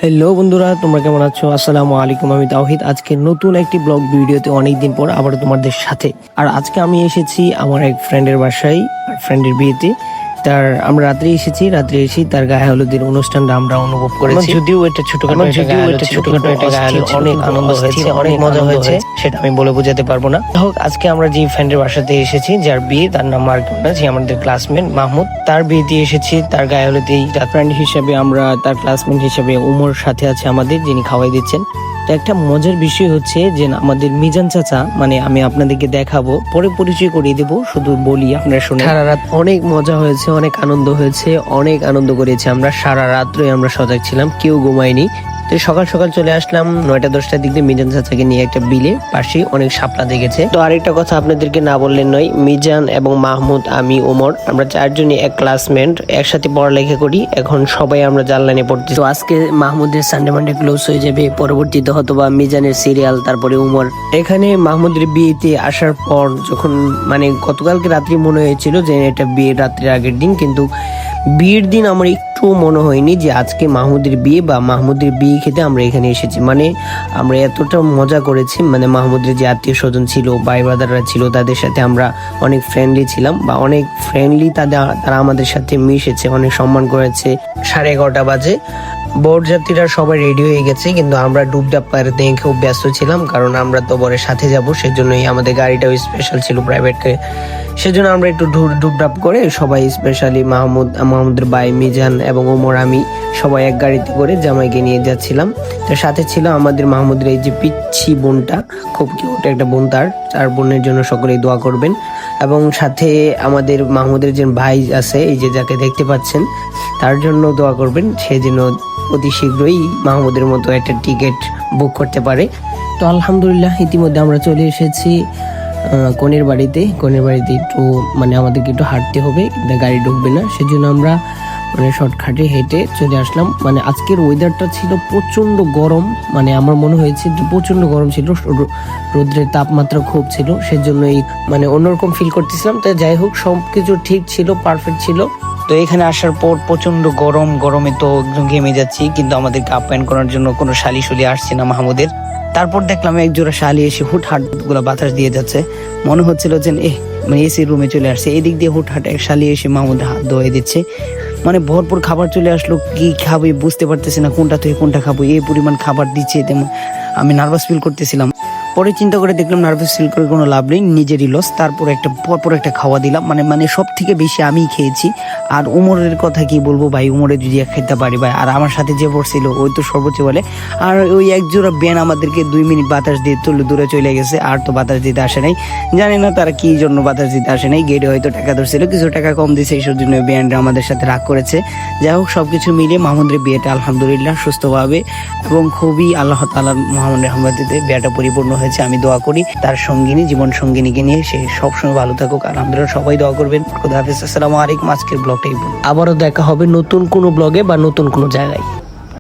Hello বন্ধুরা, তোমরা কেমন আছো? আসসালামু আলাইকুম, আমি তাওহিদ। আজকে নতুন একটি ব্লগ ভিডিওতে অনেকদিন পর আবার তোমাদের সাথে। আর আজকে আমি এসেছি আমার এক ফ্রেন্ডের বাসায়, ফ্রেন্ডের বিয়েতে। আমরা রাত্রে এসে তার গায়ে হলুদের অনুষ্ঠানটা আমরা অনুভব করেছি। যদিও এটা ছোটখাটো অনেক আনন্দ হয়েছে, অনেক মজা হয়েছে, সেটা আমি বলে বোঝাতে পারবো না। হোক, আজকে আমরা যে ফ্রেন্ডের বাসাতে এসেছি, যার বিয়ে, তার নাম মার্কুনা, যে আমাদের ক্লাসমেট মাহমুদ, তার বিয়েতে এসেছি। তার গায়ে হলুদেই ফ্রেন্ড হিসেবে আমরা, তার ক্লাসমেট হিসেবে উমর সাথে আছে আমাদের, যিনি খাওয়াই দিচ্ছেন। তো একটা মজার বিষয় হচ্ছে যে আমাদের মিজান চাচা, মানে আমি আপনাদেরকে দেখাবো, পরে পরিচয় করিয়ে দেবো, শুধু বলি আপনারা শুনে। সারা রাত অনেক মজা হয়েছে, অনেক আনন্দ হয়েছে, অনেক আনন্দ করেছি আমরা। সারা রাত্রে আমরা সজাগ ছিলাম, কেউ ঘুমায়নি। তো সকাল সকাল চলে আসলাম 9টা-10টার দিক দিয়ে মিজান চাচাকে নিয়ে একটা বিলে পাশে অনেক শাপলা দেখেছে। তো আরেকটা কথা আপনাদেরকে না বললেন নয়, মিজান এবং মাহমুদ, আমি, ওমর, আমরা চারজনই এক ক্লাসমেট, একসাথে পড়ালেখা করি। এখন সবাই আমরা জাল লাইনে পড়ছি। তো আজকে মাহমুদের সানডে মানডে ক্লোজ হয়ে যাবে, পরবর্তীতে হয়তো বা মিজানের সিরিয়াল, তারপরে উমর। এখানে মাহমুদের বিয়েতে আসার পর যখন, মানে গতকালকে রাত্রি মনে হয়েছিল যে এটা বিয়ের রাত্রির আগের দিন, কিন্তু বিয়ের দিন আমার একটু মনে হয়নি যে আজকে মাহমুদের বিয়ে বা মাহমুদের বিয়ে খেতে আমরা এখানে এসেছি। মানে আমরা এতটা মজা করেছি, মানে মাহমুদের যে আত্মীয় স্বজন ছিল, ভাই ব্রাদাররা ছিল, তাদের সাথে আমরা অনেক ফ্রেন্ডলি ছিলাম, বা অনেক ফ্রেন্ডলি তারা আমাদের সাথে মিশেছে, অনেক সম্মান করেছে। 11:30 বাজে বরযাত্রীরা সবাই রেডি হয়ে গেছে, কিন্তু আমরা ডুবডাব পাড়াতে খুব ব্যস্ত ছিলাম, কারণ আমরা তো বরের সাথে যাব, সেজন্যই আমাদের গাড়িটাও স্পেশাল ছিল, প্রাইভেট। সেজন্য আমরা একটু ডুবডাব করে সবাই, স্পেশালি মাহমুদের ভাই মিজান এবং ওমর, আমি সবাই এক গাড়িতে করে জামাইকে নিয়ে যাচ্ছিলাম। তো সাথে ছিল আমাদের মাহমুদের এই যে পিচ্ছি বোনটা, খুব কিউট একটা বোন। তার বোনের জন্য সকলেই দোয়া করবেন। এবং সাথে আমাদের মাহমুদের যে ভাই আছে, এই যে যাকে দেখতে পাচ্ছেন, তার জন্য দোয়া করবেন, সে যেন অতি শীঘ্রই মাহমুদের মতো একটা টিকিট বুক করতে পারে। তো আলহামদুলিল্লাহ, ইতিমধ্যে আমরা চলে এসেছি কনের বাড়িতে একটু, মানে আমাদেরকে একটু হাঁটতে হবে, কিন্তু গাড়ি ঢুকবে না, সেজন্য আমরা মানে শর্টকাটে হেঁটে চলে আসলাম। মানে আজকের ওয়েদারটা ছিল প্রচন্ড গরম, মানে আমার মনে হয়েছে যে প্রচন্ড গরম ছিল, রোদ্রের তাপমাত্রা খুব ছিল, সেজন্যই মানে অন্যরকম ফিল করতেছিলাম। তাই যাই হোক, সবকিছু ঠিক ছিল, পারফেক্ট ছিল। তো এখানে আসার পর প্রচন্ড গরমে তো একদম ঘেমে যাচ্ছি, কিন্তু আমাদেরকে আপ্যায়ন করার জন্য কোনো শালি আসছে না মাহমুদের। তারপর দেখলাম এক জোড়া শালি এসে হুটহাট গুলা বাতাস দিয়ে যাচ্ছে, মনে হচ্ছিল যে মানে এসি রুমে চলে আসছে। এদিক দিয়ে হুটহাট এক শালি এসে মাহমুদের হাত ধোয়ে দিচ্ছে, মানে ভরপুর খাবার চলে আসলো। কি খাবে বুঝতে পারতেছি না, কোনটা থেকে কোনটা খাবো, এই পরিমাণ খাবার দিচ্ছে, তেমন আমি নার্ভাস ফিল করতেছিলাম। পরে চিন্তা করে দেখলাম নার্ভাস ফিল করে কোনো লাভ নেই, নিজেরই লস। তারপর পরপর একটা খাওয়া দিলাম, মানে সব থেকে বেশি আমিই খেয়েছি। আর উমরের কথা কি বলবো ভাই, উমরে যদি খেতে পারি ভাই। আর আমার সাথে যে পড়ছিল ওই তো সর্বোচ্চ বলে। আর ওই এক জোড়া ব্যান আমাদেরকে 2 মিনিট বাতাস দিয়ে দূরে চলে গেছে, আর তো বাতাস দিতে আসে নাই। জানি না তারা কি জন্য বাতাস দিতে আসে নাই, গেটে হয়তো টাকা ধরছিল, কিছু টাকা কম দিয়েছে, এই জন্য ব্যান্ডরা আমাদের সাথে রাগ করেছে। যাই হোক, সবকিছু মিলিয়ে মাহমুদের বিয়েটা আলহামদুলিল্লাহ সুস্থভাবে এবং খুবই আল্লাহ তাআলার মহান রহমতে বিয়েটা পরিপূর্ণ হয়েছে। আমি দোয়া করি তার সঙ্গিনী, জীবন সঙ্গিনীকে নিয়ে সে সবসময় ভালো থাকুক। আলহামদুলিল্লাহ, সবাই দোয়া করবেন। খুদা হাফেজ, আসসালামু আলাইকুম। আজকের ব্লগটাই আবারও দেখা হবে নতুন কোনো ব্লগে বা নতুন কোনো জায়গায়।